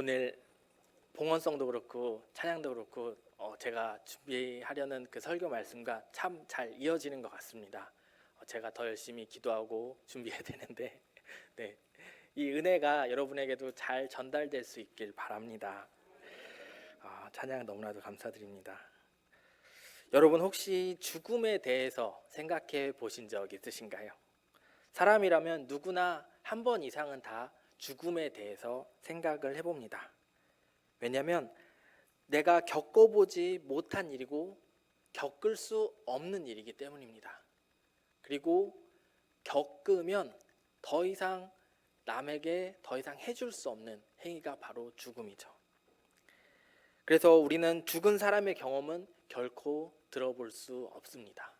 오늘 봉헌성도 그렇고 찬양도 그렇고 제가 준비하려는 그 설교 말씀과 참 잘 이어지는 것 같습니다. 제가 더 열심히 기도하고 준비해야 되는데 네, 이 은혜가 여러분에게도 잘 전달될 수 있길 바랍니다. 찬양 너무나도 감사드립니다. 여러분 혹시 죽음에 대해서 생각해 보신 적 있으신가요? 사람이라면 누구나 한 번 이상은 다 죽음에 대해서 생각을 해봅니다. 왜냐하면 내가 겪어보지 못한 일이고 겪을 수 없는 일이기 때문입니다. 그리고 겪으면 더 이상 남에게 더 이상 해줄 수 없는 행위가 바로 죽음이죠. 그래서 우리는 죽은 사람의 경험은 결코 들어볼 수 없습니다.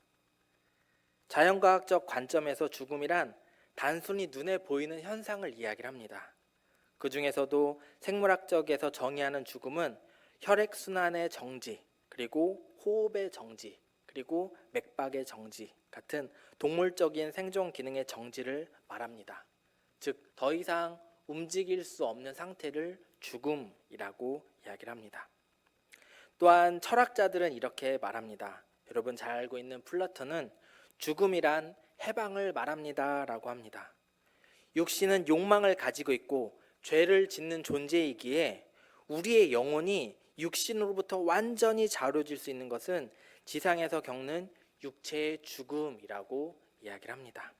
자연과학적 관점에서 죽음이란 단순히 눈에 보이는 현상을 이야기를 합니다. 그 중에서도 생물학적에서 정의하는 죽음은 혈액순환의 정지, 그리고 호흡의 정지, 그리고 맥박의 정지 같은 동물적인 생존 기능의 정지를 말합니다. 즉, 더 이상 움직일 수 없는 상태를 죽음이라고 이야기를 합니다. 또한 철학자들은 이렇게 말합니다. 여러분 잘 알고 있는 플라톤은 죽음이란 해방을 말합니다 라고 합니다. 육신은 욕망을 가지고 있고 죄를 짓는 존재이기에 우리의 영혼이 육신으로부터 완전히 자유로워질 수 있는 것은 지상에서 겪는 육체의 죽음이라고 이야기를 합니다.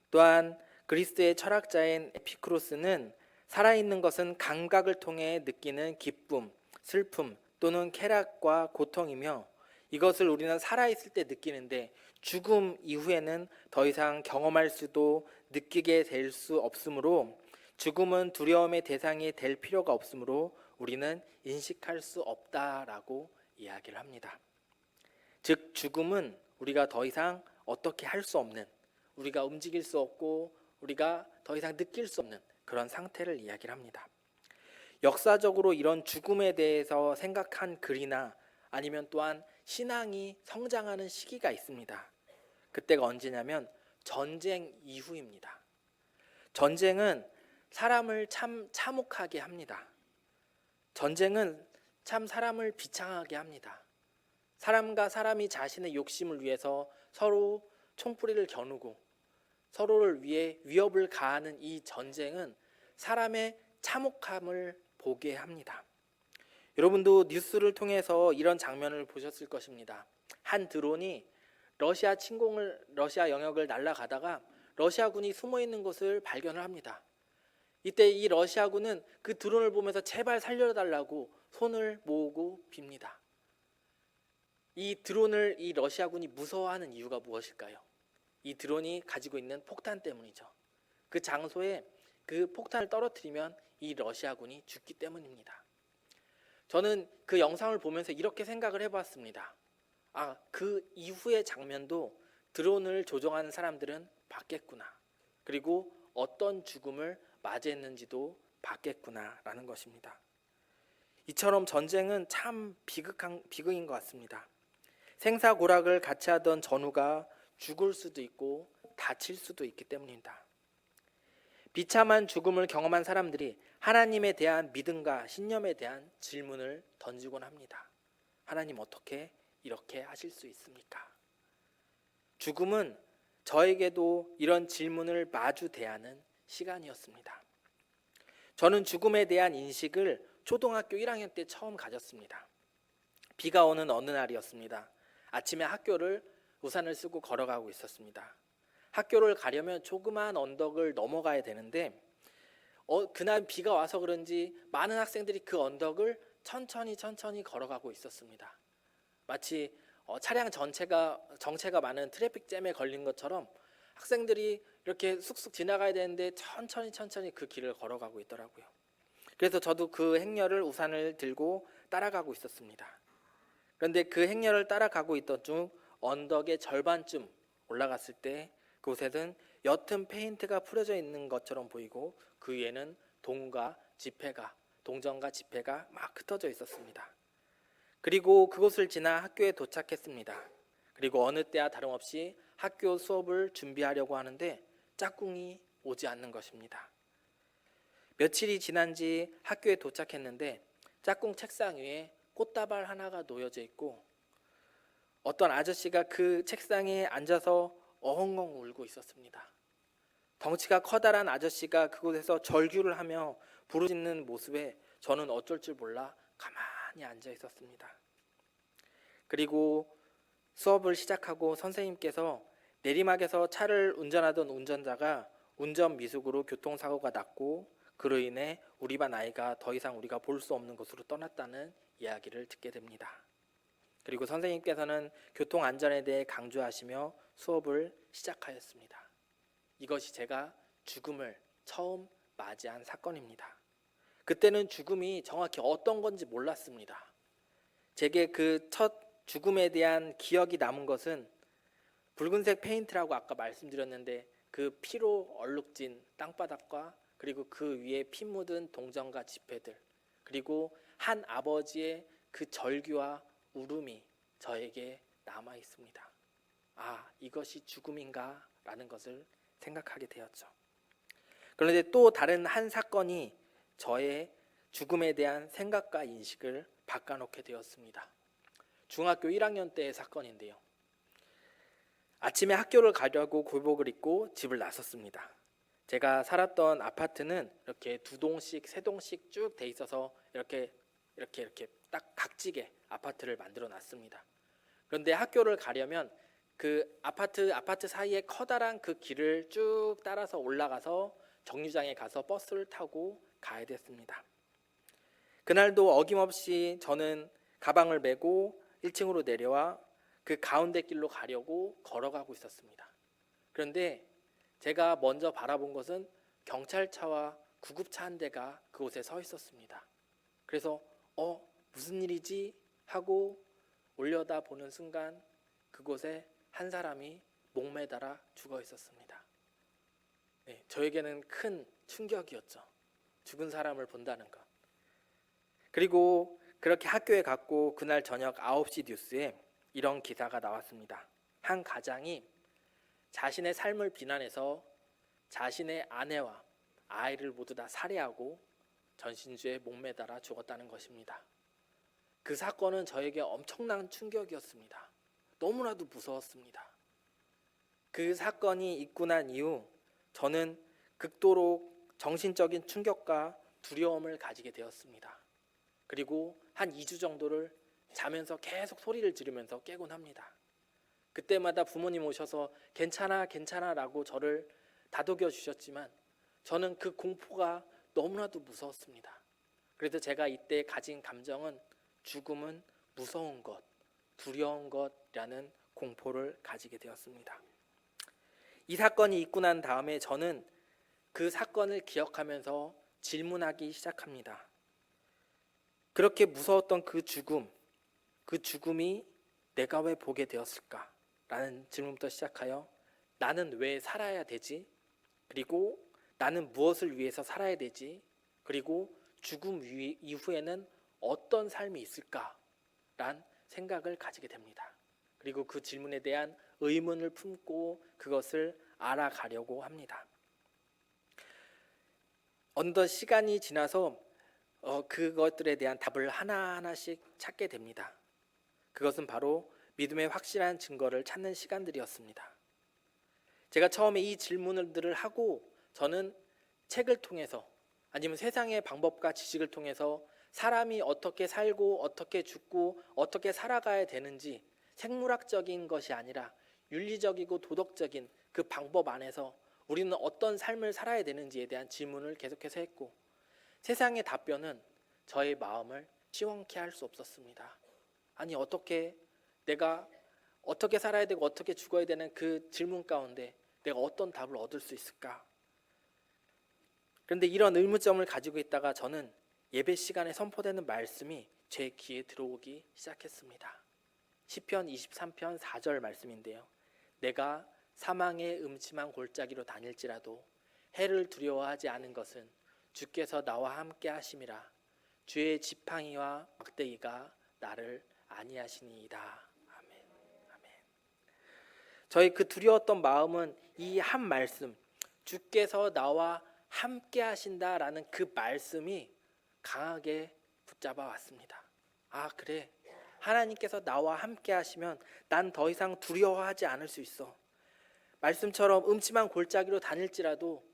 또한 그리스의 철학자인 에피쿠로스는 살아있는 것은 감각을 통해 느끼는 기쁨, 슬픔 또는 쾌락과 고통이며 이것을 우리는 살아있을 때 느끼는데 죽음 이후에는 더 이상 경험할 수도 느끼게 될 수 없으므로 죽음은 두려움의 대상이 될 필요가 없으므로 우리는 인식할 수 없다라고 이야기를 합니다. 즉 죽음은 우리가 더 이상 어떻게 할 수 없는, 우리가 움직일 수 없고 우리가 더 이상 느낄 수 없는 그런 상태를 이야기를 합니다. 역사적으로 이런 죽음에 대해서 생각한 글이나 아니면 또한 신앙이 성장하는 시기가 있습니다. 그때가 언제냐면 전쟁 이후입니다. 전쟁은 사람을 참 참혹하게 합니다. 전쟁은 참 사람을 비창하게 합니다. 사람과 사람이 자신의 욕심을 위해서 서로 총뿌리를 겨누고 서로를 위해 위협을 가하는 이 전쟁은 사람의 참혹함을 보게 합니다. 여러분도 뉴스를 통해서 이런 장면을 보셨을 것입니다. 한 드론이 러시아 영역을 날아가다가 러시아군이 숨어 있는 것을 발견을 합니다. 이때 이 러시아군은 그 드론을 보면서 제발 살려달라고 손을 모으고 빕니다. 이 드론을 이 러시아군이 무서워하는 이유가 무엇일까요? 이 드론이 가지고 있는 폭탄 때문이죠. 그 장소에 그 폭탄을 떨어뜨리면 이 러시아군이 죽기 때문입니다. 저는 그 영상을 보면서 이렇게 생각을 해봤습니다. 그 이후의 장면도 드론을 조종하는 사람들은 봤겠구나. 그리고 어떤 죽음을 맞이했는지도 봤겠구나라는 것입니다. 이처럼 전쟁은 참 비극인 것 같습니다. 생사고락을 같이 하던 전우가 죽을 수도 있고 다칠 수도 있기 때문입니다. 비참한 죽음을 경험한 사람들이 하나님에 대한 믿음과 신념에 대한 질문을 던지곤 합니다. 하나님 어떻게 이렇게 하실 수 있습니까? 죽음은 저에게도 이런 질문을 마주 대하는 시간이었습니다. 저는 죽음에 대한 인식을 초등학교 1학년 때 처음 가졌습니다. 비가 오는 어느 날이었습니다. 아침에 학교를 우산을 쓰고 걸어가고 있었습니다. 학교를 가려면 조그마한 언덕을 넘어가야 되는데 그날 비가 와서 그런지 많은 학생들이 그 언덕을 천천히 걸어가고 있었습니다. 마치 차량 정체가 많은 트래픽 잼에 걸린 것처럼 학생들이 이렇게 쑥쑥 지나가야 되는데 천천히 그 길을 걸어가고 있더라고요. 그래서 저도 그 행렬을 우산을 들고 따라가고 있었습니다. 그런데 그 행렬을 따라가고 있던 중 언덕의 절반쯤 올라갔을 때 그곳에는 옅은 페인트가 뿌려져 있는 것처럼 보이고 그 위에는 동전과 지폐가 막 흩어져 있었습니다. 그리고 그곳을 지나 학교에 도착했습니다. 그리고 어느 때와 다름없이 학교 수업을 준비하려고 하는데 짝꿍이 오지 않는 것입니다. 며칠이 지난지 학교에 도착했는데 짝꿍 책상 위에 꽃다발 하나가 놓여져 있고 어떤 아저씨가 그 책상에 앉아서 어흥엉 울고 있었습니다. 덩치가 커다란 아저씨가 그곳에서 절규를 하며 부르짖는 모습에 저는 어쩔 줄 몰라 가만히 앉아 있었습니다. 그리고 수업을 시작하고 선생님께서 내리막에서 차를 운전하던 운전자가 운전 미숙으로 교통사고가 났고 그로 인해 우리 반 아이가 더 이상 우리가 볼 수 없는 곳으로 떠났다는 이야기를 듣게 됩니다. 그리고 선생님께서는 교통안전에 대해 강조하시며 수업을 시작하였습니다. 이것이 제가 죽음을 처음 맞이한 사건입니다. 그때는 죽음이 정확히 어떤 건지 몰랐습니다. 제게 그 첫 죽음에 대한 기억이 남은 것은 붉은색 페인트라고 아까 말씀드렸는데 그 피로 얼룩진 땅바닥과 그리고 그 위에 피 묻은 동전과 지폐들 그리고 한 아버지의 그 절규와 울음이 저에게 남아 있습니다. 아, 이것이 죽음인가? 라는 것을 생각하게 되었죠. 그런데 또 다른 한 사건이 저의 죽음에 대한 생각과 인식을 바꿔놓게 되었습니다. 중학교 1학년 때의 사건인데요. 아침에 학교를 가려고 골복을 입고 집을 나섰습니다. 제가 살았던 아파트는 이렇게 두 동씩 세 동씩 쭉 돼 있어서 이렇게 딱 각지게 아파트를 만들어 놨습니다. 그런데 학교를 가려면 그 아파트 사이에 커다란 그 길을 쭉 따라서 올라가서 정류장에 가서 버스를 타고 가야 됐습니다. 그날도 어김없이 저는 가방을 메고 1층으로 내려와 그 가운데 길로 가려고 걸어가고 있었습니다. 그런데 제가 먼저 바라본 것은 경찰차와 구급차 한 대가 그곳에 서 있었습니다. 그래서 무슨 일이지? 하고 올려다 보는 순간 그곳에 한 사람이 목매달아 죽어 있었습니다. 네, 저에게는 큰 충격이었죠. 죽은 사람을 본다는 것. 그리고 그렇게 학교에 갔고 그날 저녁 9시 뉴스에 이런 기사가 나왔습니다. 한 가장이 자신의 삶을 비난해서 자신의 아내와 아이를 모두 다 살해하고 전신주에 목매달아 죽었다는 것입니다. 그 사건은 저에게 엄청난 충격이었습니다. 너무나도 무서웠습니다. 그 사건이 있고 난 이후 저는 극도로 정신적인 충격과 두려움을 가지게 되었습니다. 그리고 한 2주 정도를 자면서 계속 소리를 지르면서 깨곤 합니다. 그때마다 부모님 오셔서 괜찮아 라고 저를 다독여 주셨지만 저는 그 공포가 너무나도 무서웠습니다. 그래서 제가 이때 가진 감정은 죽음은 무서운 것, 두려운 것이라는 공포를 가지게 되었습니다. 이 사건이 있고 난 다음에 저는 그 사건을 기억하면서 질문하기 시작합니다. 그렇게 무서웠던 그 죽음이 내가 왜 보게 되었을까? 라는 질문부터 시작하여 나는 왜 살아야 되지? 그리고 나는 무엇을 위해서 살아야 되지? 그리고 죽음 이후에는 어떤 삶이 있을까? 란 생각을 가지게 됩니다. 그리고 그 질문에 대한 의문을 품고 그것을 알아가려고 합니다. 어느덧 시간이 지나서 그것들에 대한 답을 하나하나씩 찾게 됩니다. 그것은 바로 믿음의 확실한 증거를 찾는 시간들이었습니다. 제가 처음에 이 질문들을 하고 저는 책을 통해서 아니면 세상의 방법과 지식을 통해서 사람이 어떻게 살고 어떻게 죽고 어떻게 살아가야 되는지 생물학적인 것이 아니라 윤리적이고 도덕적인 그 방법 안에서 우리는 어떤 삶을 살아야 되는지에 대한 질문을 계속해서 했고 세상의 답변은 저의 마음을 시원케 할 수 없었습니다. 아니 내가 어떻게 살아야 되고 어떻게 죽어야 되는 그 질문 가운데 내가 어떤 답을 얻을 수 있을까? 그런데 이런 의문점을 가지고 있다가 저는 예배 시간에 선포되는 말씀이 제 귀에 들어오기 시작했습니다. 시편 23편 4절 말씀인데요. 내가 사망의 음침한 골짜기로 다닐지라도 해를 두려워하지 않은 것은 주께서 나와 함께 하심이라. 주의 지팡이와 막대기가 나를 안위하시니이다. 아멘. 아멘. 저의 그 두려웠던 마음은 이 한 말씀, 주께서 나와 함께 하신다라는 그 말씀이 강하게 붙잡아 왔습니다. 아, 그래. 하나님께서 나와 함께 하시면 난 더 이상 두려워하지 않을 수 있어. 말씀처럼 음침한 골짜기로 다닐지라도,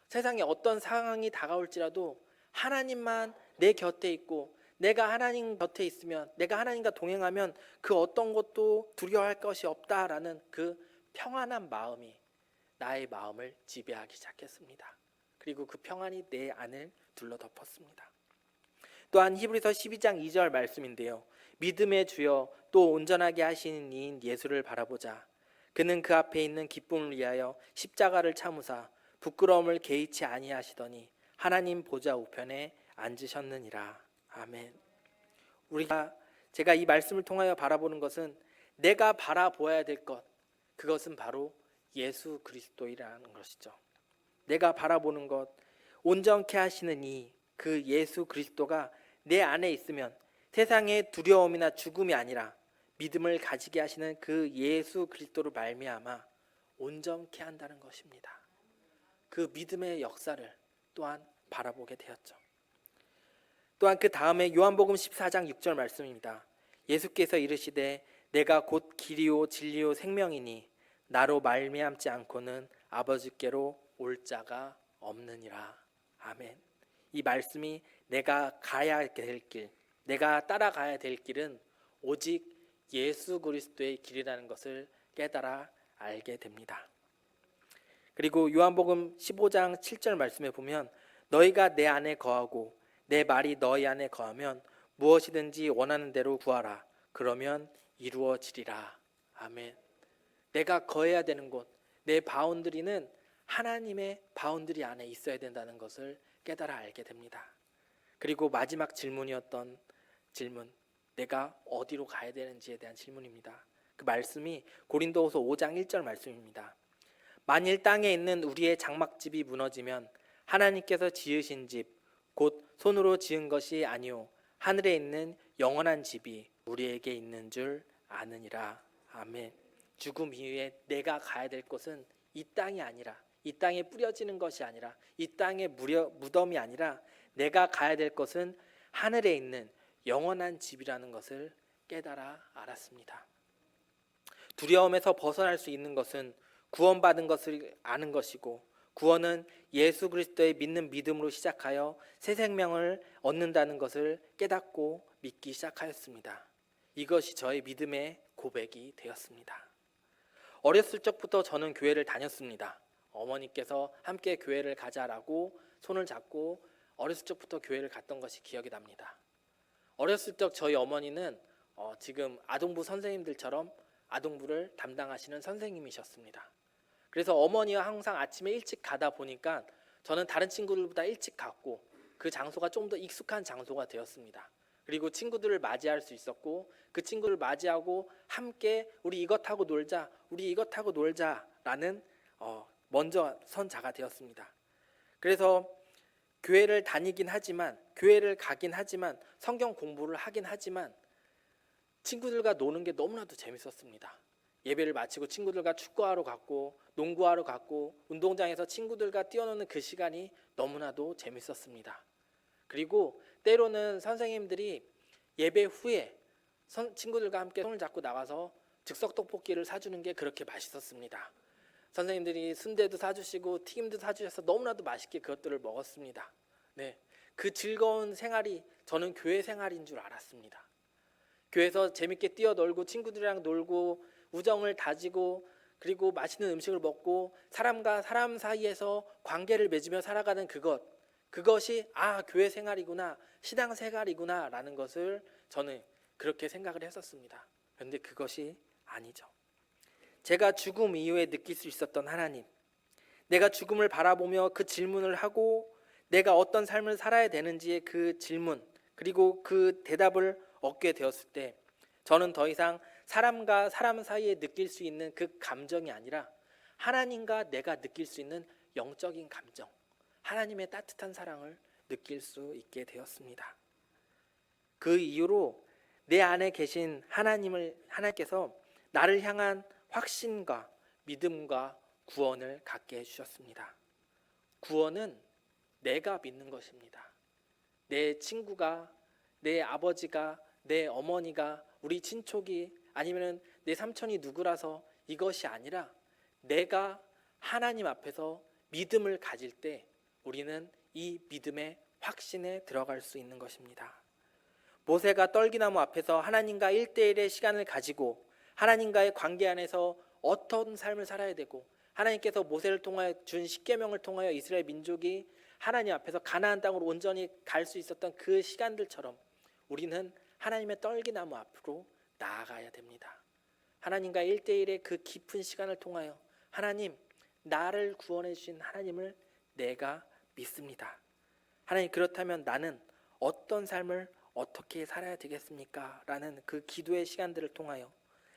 세상에 어떤 상황이 다가올지라도 하나님만 내 곁에 있고 내가 하나님 곁에 있으면, 내가 하나님과 동행하면 그 어떤 것도 두려워할 것이 없다라는 그 평안한 마음이 나의 마음을 지배하기 시작했습니다. 그리고 그 평안이 내 안을 둘러덮었습니다. 또한 히브리서 12장 2절 말씀인데요. 믿음의 주여 또 온전하게 하시는 이인 예수를 바라보자. 그는 그 앞에 있는 기쁨을 위하여 십자가를 참으사 부끄러움을 개의치 아니하시더니 하나님 보좌 우편에 앉으셨느니라. 아멘. 제가 이 말씀을 통하여 바라보는 것은, 내가 바라보아야 될 것, 그것은 바로 예수 그리스도이라는 것이죠. 내가 바라보는 것, 온전케 하시는 그 예수 그리스도가 내 안에 있으면 세상의 두려움이나 죽음이 아니라 믿음을 가지게 하시는 그 예수 그리스도로 말미암아 온전케 한다는 것입니다. 그 믿음의 역사를 또한 바라보게 되었죠. 또한 그 다음에 요한복음 14장 6절 말씀입니다. 예수께서 이르시되 내가 곧 길이요 진리요 생명이니 나로 말미암지 않고는 아버지께로 올 자가 없느니라. 아멘. 이 말씀이 내가 가야 될 길, 내가 따라가야 될 길은 오직 예수 그리스도의 길이라는 것을 깨달아 알게 됩니다. 그리고 요한복음 15장 7절 말씀에 보면 너희가 내 안에 거하고 내 말이 너희 안에 거하면 무엇이든지 원하는 대로 구하라. 그러면 이루어지리라. 아멘. 내가 거해야 되는 곳, 내 바운드리는 하나님의 바운드리 안에 있어야 된다는 것을 깨달아 알게 됩니다. 그리고 마지막 질문이었던 질문, 내가 어디로 가야 되는지에 대한 질문입니다. 그 말씀이 고린도후서 5장 1절 말씀입니다. 만일 땅에 있는 우리의 장막집이 무너지면 하나님께서 지으신 집, 곧 손으로 지은 것이 아니오 하늘에 있는 영원한 집이 우리에게 있는 줄 아느니라. 아멘. 죽음 이후에 내가 가야 될 곳은 이 땅이 아니라, 이 땅에 뿌려지는 것이 아니라, 이 땅의 무덤이 아니라 내가 가야 될 것은 하늘에 있는 영원한 집이라는 것을 깨달아 알았습니다. 두려움에서 벗어날 수 있는 것은 구원받은 것을 아는 것이고, 구원은 예수 그리스도의 믿는 믿음으로 시작하여 새 생명을 얻는다는 것을 깨닫고 믿기 시작하였습니다. 이것이 저의 믿음의 고백이 되었습니다. 어렸을 적부터 저는 교회를 다녔습니다. 어머니께서 함께 교회를 가자라고 손을 잡고 어렸을 적부터 교회를 갔던 것이 기억이 납니다. 어렸을 적 저희 어머니는 지금 아동부 선생님들처럼 아동부를 담당하시는 선생님이셨습니다. 그래서 어머니와 항상 아침에 일찍 가다 보니까 저는 다른 친구들보다 일찍 갔고 그 장소가 좀 더 익숙한 장소가 되었습니다. 그리고 친구들을 맞이할 수 있었고, 그 친구를 맞이하고 함께 우리 이것 하고 놀자, 우리 이것 하고 놀자라는 먼저 선 자가 되었습니다. 그래서 교회를 다니긴 하지만, 교회를 가긴 하지만, 성경 공부를 하긴 하지만 친구들과 노는 게 너무나도 재밌었습니다. 예배를 마치고 친구들과 축구하러 갔고 농구하러 갔고 운동장에서 친구들과 뛰어노는 그 시간이 너무나도 재밌었습니다. 그리고 때로는 선생님들이 예배 후에 친구들과 함께 손을 잡고 나가서 즉석 떡볶이를 사주는 게 그렇게 맛있었습니다. 선생님들이 순대도 사주시고 튀김도 사주셔서 너무나도 맛있게 그것들을 먹었습니다. 네, 그 즐거운 생활이 저는 교회 생활인 줄 알았습니다. 교회에서 재밌게 뛰어놀고 친구들이랑 놀고 우정을 다지고 그리고 맛있는 음식을 먹고 사람과 사람 사이에서 관계를 맺으며 살아가는 그것이 교회 생활이구나, 신앙 생활이구나 라는 것을 저는 그렇게 생각을 했었습니다. 그런데 그것이 아니죠. 제가 죽음 이후에 느낄 수 있었던 하나님, 내가 죽음을 바라보며 그 질문을 하고 내가 어떤 삶을 살아야 되는지의 그 질문, 그리고 그 대답을 얻게 되었을 때 저는 더 이상 사람과 사람 사이에 느낄 수 있는 그 감정이 아니라 하나님과 내가 느낄 수 있는 영적인 감정, 하나님의 따뜻한 사랑을 느낄 수 있게 되었습니다. 그 이후로 내 안에 계신 하나님께서 나를 향한 확신과 믿음과 구원을 갖게 해주셨습니다. 구원은 내가 믿는 것입니다. 내 친구가, 내 아버지가, 내 어머니가, 우리 친척이 아니면 내 삼촌이 누구라서 이것이 아니라 내가 하나님 앞에서 믿음을 가질 때 우리는 이 믿음의 확신에 들어갈 수 있는 것입니다. 모세가 떨기나무 앞에서 하나님과 1대1의 시간을 가지고 하나님과의 관계 안에서 어떤 삶을 살아야 되고 하나님께서 모세를 통하여 준 십계명을 통하여 이스라엘 민족이 하나님 앞에서 가나안 땅으로 온전히 갈 수 있었던 그 시간들처럼 우리는 하나님의 떨기나무 앞으로 나아가야 됩니다. 하나님과 1대1의 그 깊은 시간을 통하여 하나님, 나를 구원해 주신 하나님을 내가 믿습니다. 하나님, 그렇다면 나는 어떤 삶을 어떻게 살아야 되겠습니까? 라는 그 기도의 시간들을 통하여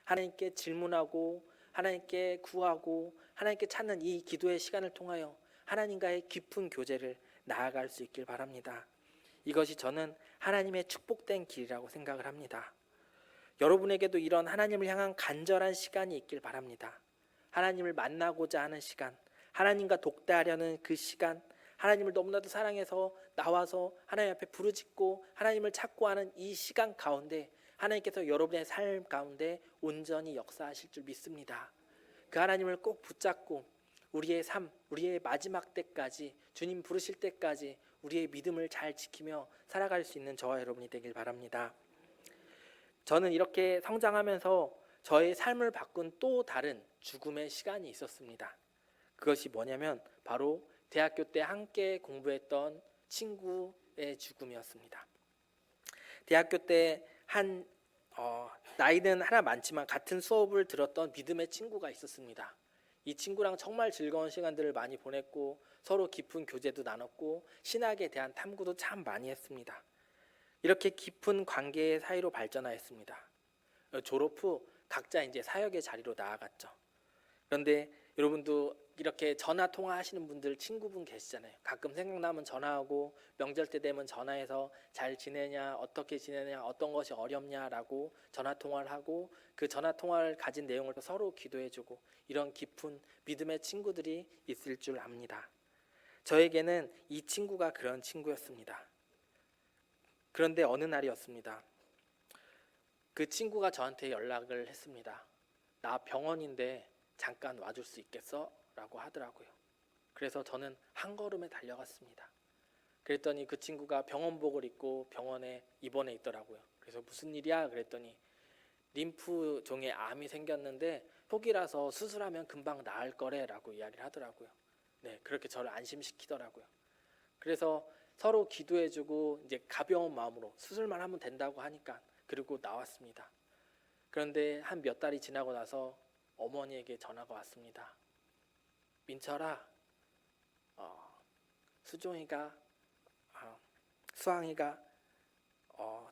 하나님께 질문하고 하나님께 구하고 하나님께 찾는 이 기도의 시간을 통하여 하나님과의 깊은 교제를 나아갈 수 있길 바랍니다. 이것이 저는 하나님의 축복된 길이라고 생각을 합니다. 여러분에게도 이런 하나님을 향한 간절한 시간이 있길 바랍니다. 하나님을 만나고자 하는 시간, 하나님과 독대하려는 그 시간, 하나님을 너무나도 사랑해서 나와서 하나님 앞에 부르짖고 하나님을 찾고 하는 이 시간 가운데 하나님께서 여러분의 삶 가운데 온전히 역사하실 줄 믿습니다. 그 하나님을 꼭 붙잡고 우리의 삶, 우리의 마지막 때까지 주님 부르실 때까지 우리의 믿음을 잘 지키며 살아갈 수 있는 저와 여러분이 되길 바랍니다. 저는 이렇게 성장하면서 저의 삶을 바꾼 또 다른 죽음의 시간이 있었습니다. 그것이 뭐냐면 바로 대학교 때 함께 공부했던 친구의 죽음이었습니다. 대학교 때 나이는 하나 많지만 같은 수업을 들었던 믿음의 친구가 있었습니다. 이 친구랑 정말 즐거운 시간들을 많이 보냈고 서로 깊은 교제도 나눴고 신학에 대한 탐구도 참 많이 했습니다. 이렇게 깊은 관계의 사이로 발전하였습니다. 졸업 후 각자 이제 사역의 자리로 나아갔죠. 그런데 여러분도 이렇게 전화 통화하시는 분들 친구분 계시잖아요. 가끔 생각나면 전화하고 명절 때 되면 전화해서 잘 지내냐, 어떻게 지내냐, 어떤 것이 어렵냐라고 전화 통화를 하고 그 전화 통화를 가진 내용을 서로 기도해주고 이런 깊은 믿음의 친구들이 있을 줄 압니다. 저에게는 이 친구가 그런 친구였습니다. 그런데 어느 날이었습니다. 그 친구가 저한테 연락을 했습니다. 나 병원인데 잠깐 와줄 수 있겠어? 라고 하더라고요. 그래서 저는 한 걸음에 달려갔습니다. 그랬더니 그 친구가 병원복을 입고 병원에 입원해 있더라고요. 그래서 무슨 일이야? 그랬더니 림프종에 암이 생겼는데 혹이라서 수술하면 금방 나을 거래 라고 이야기를 하더라고요. 네, 그렇게 저를 안심시키더라고요. 그래서 서로 기도해주고 이제 가벼운 마음으로 수술만 하면 된다고 하니까 그리고 나왔습니다. 그런데 한 몇 달이 지나고 나서 어머니에게 전화가 왔습니다. 민철아, 수항이가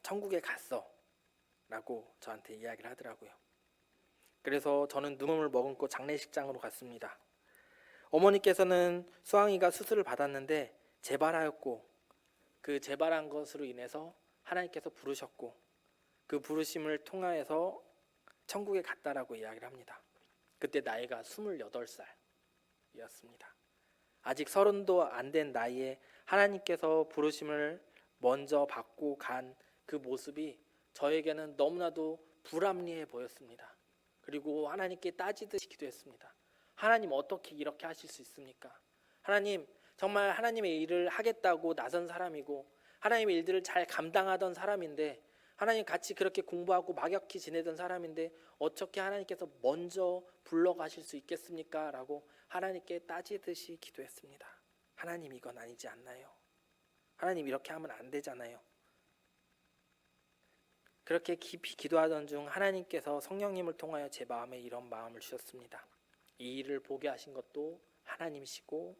천국에 갔어 라고 저한테 이야기를 하더라고요. 그래서 저는 눈물을 머금고 장례식장으로 갔습니다. 어머니께서는 수항이가 수술을 받았는데 재발하였고 그 재발한 것으로 인해서 하나님께서 부르셨고 그 부르심을 통하여서 천국에 갔다라고 이야기를 합니다. 그때 나이가 28살이었습니다. 아직 30도 안 된 나이에 하나님께서 부르심을 먼저 받고 간 그 모습이 저에게는 너무나도 불합리해 보였습니다. 그리고 하나님께 따지듯이 기도했습니다. 하나님, 어떻게 이렇게 하실 수 있습니까? 하나님, 정말 하나님의 일을 하겠다고 나선 사람이고 하나님의 일들을 잘 감당하던 사람인데 하나님 같이 그렇게 공부하고 막역히 지내던 사람인데 어떻게 하나님께서 먼저 불러가실 수 있겠습니까? 라고 하나님께 따지듯이 기도했습니다. 하나님, 이건 아니지 않나요? 하나님, 이렇게 하면 안 되잖아요. 그렇게 깊이 기도하던 중 하나님께서 성령님을 통하여 제 마음에 이런 마음을 주셨습니다. 이 일을 보게 하신 것도 하나님이시고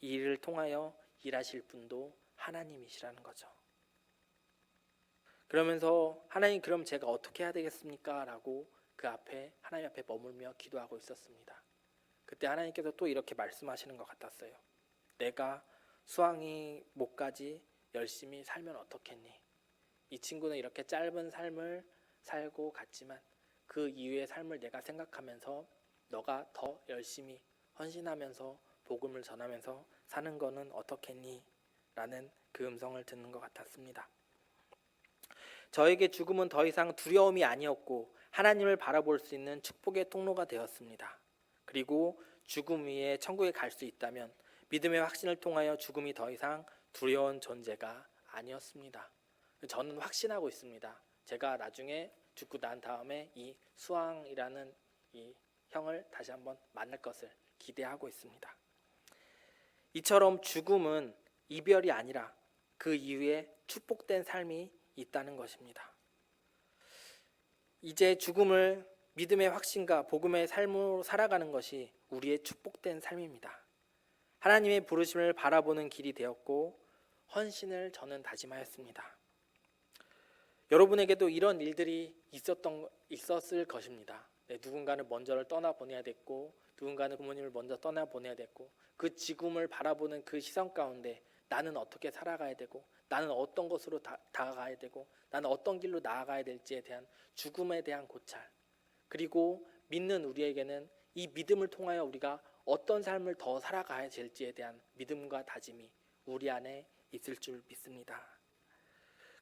이 일을 통하여 일하실 분도 하나님이시라는 거죠. 그러면서 하나님, 그럼 제가 어떻게 해야 되겠습니까? 라고 그 앞에 하나님 앞에 머물며 기도하고 있었습니다. 그때 하나님께서 또 이렇게 말씀하시는 것 같았어요. 내가 수항이 목까지 열심히 살면 어떻겠니? 이 친구는 이렇게 짧은 삶을 살고 갔지만 그 이후의 삶을 내가 생각하면서 너가 더 열심히 헌신하면서 복음을 전하면서 사는 거는 어떻겠니? 라는 그 음성을 듣는 것 같았습니다. 저에게 죽음은 더 이상 두려움이 아니었고 하나님을 바라볼 수 있는 축복의 통로가 되었습니다. 그리고 죽음 위에 천국에 갈 수 있다면 믿음의 확신을 통하여 죽음이 더 이상 두려운 존재가 아니었습니다. 저는 확신하고 있습니다. 제가 나중에 죽고 난 다음에 이 수왕이라는 이 형을 다시 한번 만날 것을 기대하고 있습니다. 이처럼 죽음은 이별이 아니라 그 이후에 축복된 삶이 있다는 것입니다. 이제 죽음을 믿음의 확신과 복음의 삶으로 살아가는 것이 우리의 축복된 삶입니다. 하나님의 부르심을 바라보는 길이 되었고 헌신을 저는 다짐하였습니다. 여러분에게도 이런 일들이 있었을 것입니다. 누군가는 먼저를 떠나보내야 됐고 누군가는 부모님을 먼저 떠나보내야 됐고 그 죽음을 바라보는 그 시선 가운데 나는 어떻게 살아가야 되고 나는 어떤 것으로 다가가야 되고 나는 어떤 길로 나아가야 될지에 대한 죽음에 대한 고찰, 그리고 믿는 우리에게는 이 믿음을 통하여 우리가 어떤 삶을 더 살아가야 될지에 대한 믿음과 다짐이 우리 안에 있을 줄 믿습니다.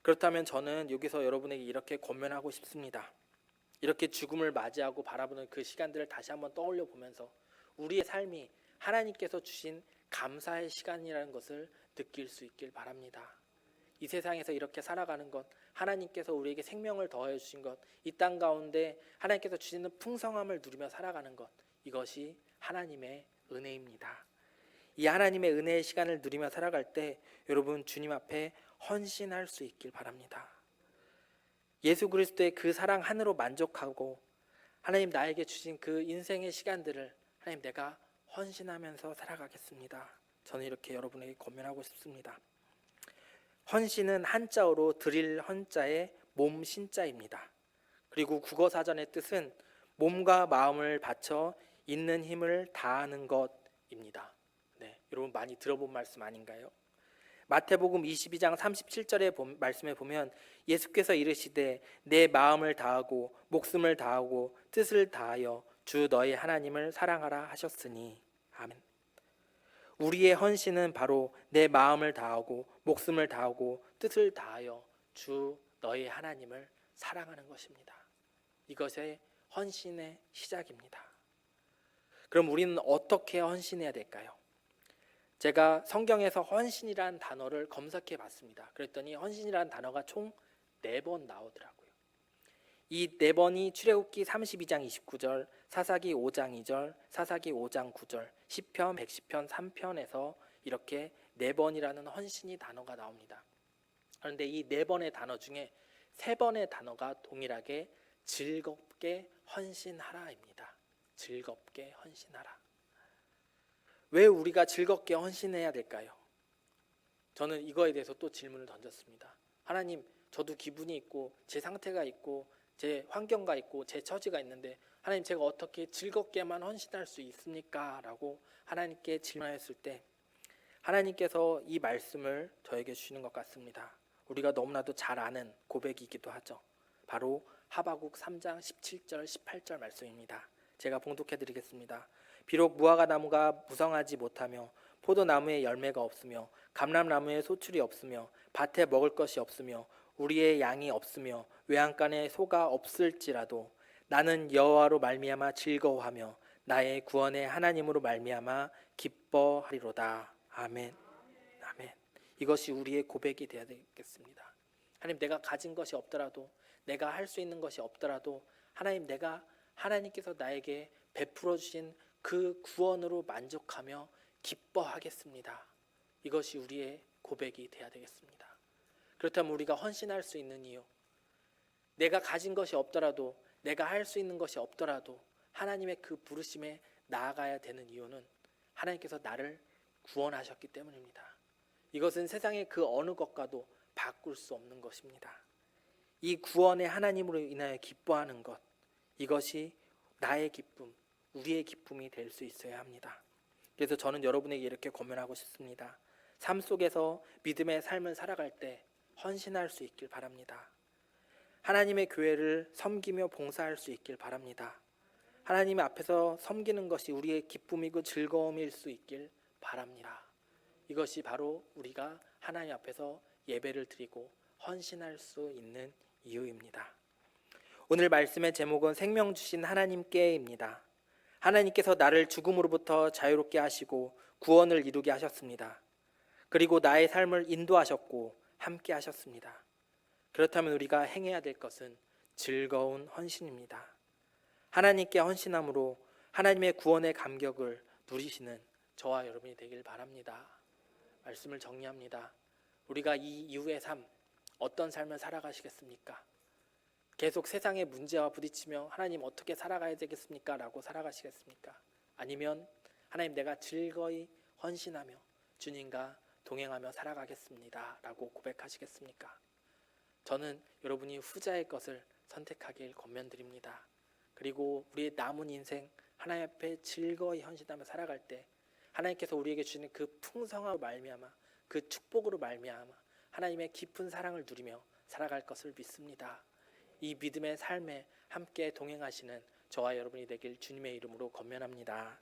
그렇다면 저는 여기서 여러분에게 이렇게 권면하고 싶습니다. 이렇게 죽음을 맞이하고 바라보는 그 시간들을 다시 한번 떠올려 보면서 우리의 삶이 하나님께서 주신 감사의 시간이라는 것을 느낄 수 있길 바랍니다. 이 세상에서 이렇게 살아가는 것, 하나님께서 우리에게 생명을 더해 주신 것, 이 땅 가운데 하나님께서 주시는 풍성함을 누리며 살아가는 것, 이것이 하나님의 은혜입니다. 이 하나님의 은혜의 시간을 누리며 살아갈 때 여러분 주님 앞에 헌신할 수 있길 바랍니다. 예수 그리스도의 그 사랑 하나로 만족하고 하나님 나에게 주신 그 인생의 시간들을 하나님 내가 헌신하면서 살아가겠습니다. 저는 이렇게 여러분에게 권면하고 싶습니다. 헌신은 한자어로 드릴 헌자의 몸 신자입니다. 그리고 국어사전의 뜻은 몸과 마음을 바쳐 있는 힘을 다하는 것입니다. 여러분 많이 들어본 말씀 아닌가요? 마태복음 22장 37절의 말씀에 보면 예수께서 이르시되 내 마음을 다하고 목숨을 다하고 뜻을 다하여 주 너희 하나님을 사랑하라 하셨으니 아멘. 우리의 헌신은 바로 내 마음을 다하고 목숨을 다하고 뜻을 다하여 주 너희 하나님을 사랑하는 것입니다. 이것의 헌신의 시작입니다. 그럼 우리는 어떻게 헌신해야 될까요? 제가 성경에서 헌신이라는 단어를 검색해 봤습니다. 그랬더니 헌신이라는 단어가 총 4번 나오더라고요. 이 4번이 출애굽기 32장 29절, 사사기 5장 2절, 사사기 5장 9절, 시편 110편 3편에서 이렇게 4번이라는 헌신이 단어가 나옵니다. 그런데 이 4번의 단어 중에 3번의 단어가 동일하게 즐겁게 헌신하라입니다. 즐겁게 헌신하라. 왜 우리가 즐겁게 헌신해야 될까요? 저는 이거에 대해서 또 질문을 던졌습니다. 하나님, 저도 기분이 있고 제 상태가 있고 제 환경가 있고 제 처지가 있는데 하나님 제가 어떻게 즐겁게만 헌신할 수 있습니까? 라고 하나님께 질문했을 때 하나님께서 이 말씀을 저에게 주시는 것 같습니다. 우리가 너무나도 잘 아는 고백이기도 하죠. 바로 하박국 3장 17절 18절 말씀입니다. 제가 봉독해 드리겠습니다. 비록 무화과 나무가 무성하지 못하며 포도나무에 열매가 없으며 감람나무에 소출이 없으며 밭에 먹을 것이 없으며 우리의 양이 없으며 외양간에 소가 없을지라도 나는 여호와로 말미암아 즐거워하며 나의 구원의 하나님으로 말미암아 기뻐하리로다. 아멘. 아멘. 이것이 우리의 고백이 되어야 되겠습니다. 하나님, 내가 가진 것이 없더라도, 내가 할 수 있는 것이 없더라도 하나님, 내가 하나님께서 나에게 베풀어 주신 그 구원으로 만족하며 기뻐하겠습니다. 이것이 우리의 고백이 되어야 되겠습니다. 그렇다면 우리가 헌신할 수 있는 이유, 내가 가진 것이 없더라도, 내가 할 수 있는 것이 없더라도 하나님의 그 부르심에 나아가야 되는 이유는 하나님께서 나를 구원하셨기 때문입니다. 이것은 세상의 그 어느 것과도 바꿀 수 없는 것입니다. 이 구원의 하나님으로 인하여 기뻐하는 것, 이것이 나의 기쁨, 우리의 기쁨이 될 수 있어야 합니다. 그래서 저는 여러분에게 이렇게 권면하고 싶습니다. 삶 속에서 믿음의 삶을 살아갈 때 헌신할 수 있길 바랍니다. 하나님의 교회를 섬기며 봉사할 수 있길 바랍니다. 하나님 앞에서 섬기는 것이 우리의 기쁨이고 즐거움일 수 있길 바랍니다. 이것이 바로 우리가 하나님 앞에서 예배를 드리고 헌신할 수 있는 이유입니다. 오늘 말씀의 제목은 생명 주신 하나님께입니다. 하나님께서 나를 죽음으로부터 자유롭게 하시고 구원을 이루게 하셨습니다. 그리고 나의 삶을 인도하셨고 함께 하셨습니다. 그렇다면 우리가 행해야 될 것은 즐거운 헌신입니다. 하나님께 헌신함으로 하나님의 구원의 감격을 누리시는 저와 여러분이 되길 바랍니다. 말씀을 정리합니다. 우리가 이 이후의 삶, 어떤 삶을 살아가시겠습니까? 계속 세상의 문제와 부딪히며 하나님 어떻게 살아가야 되겠습니까? 라고 살아가시겠습니까? 아니면 하나님 내가 즐거이 헌신하며 주님과 동행하며 살아가겠습니다 라고 고백하시겠습니까? 저는 여러분이 후자의 것을 선택하길 권면드립니다. 그리고 우리의 남은 인생 하나님 앞에 즐거이 헌신하며 살아갈 때 하나님께서 우리에게 주시는 그 풍성함으로 말미암아 그 축복으로 말미암아 하나님의 깊은 사랑을 누리며 살아갈 것을 믿습니다. 이 믿음의 삶에 함께 동행하시는 저와 여러분이 되길 주님의 이름으로 권면합니다.